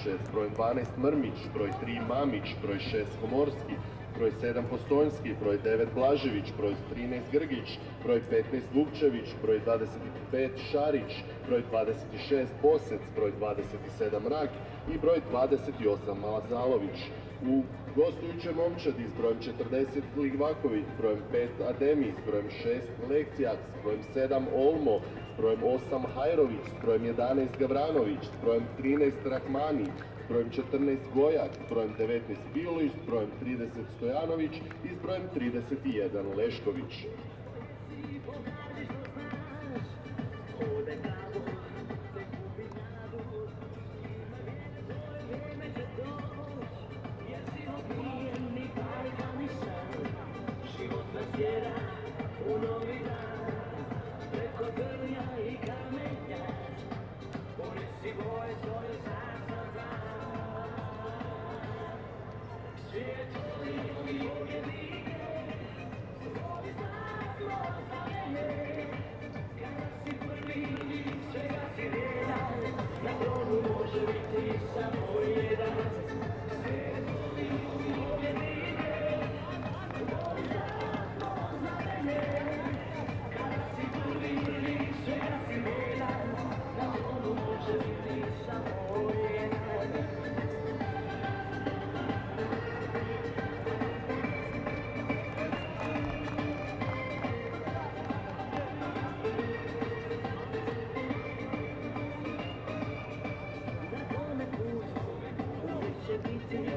6, broj 12 Mrmić, broj 3 Mamić, broj 6 Komorski, broj 7 Postojnski, broj 9 Blažević, broj 13 Grgić, broj 15 Vukčević, broj 25 Šarić, broj 26 Bosec, broj 27 Rak i broj 28 Malazalović. U gostujućoj momčadi s brojem 40 Ligvaković, s brojem 5 Ademi, s brojem 6 Lekcijak, s brojem 7 Olmo, s brojem 8 Hajrović, s brojem 11 Gavranović, s brojem 13 Rahmani, s brojem 14 Gojak, s brojem 19 Bilić, s brojem 30 Stojanović i s brojem 31 Lešković. Biti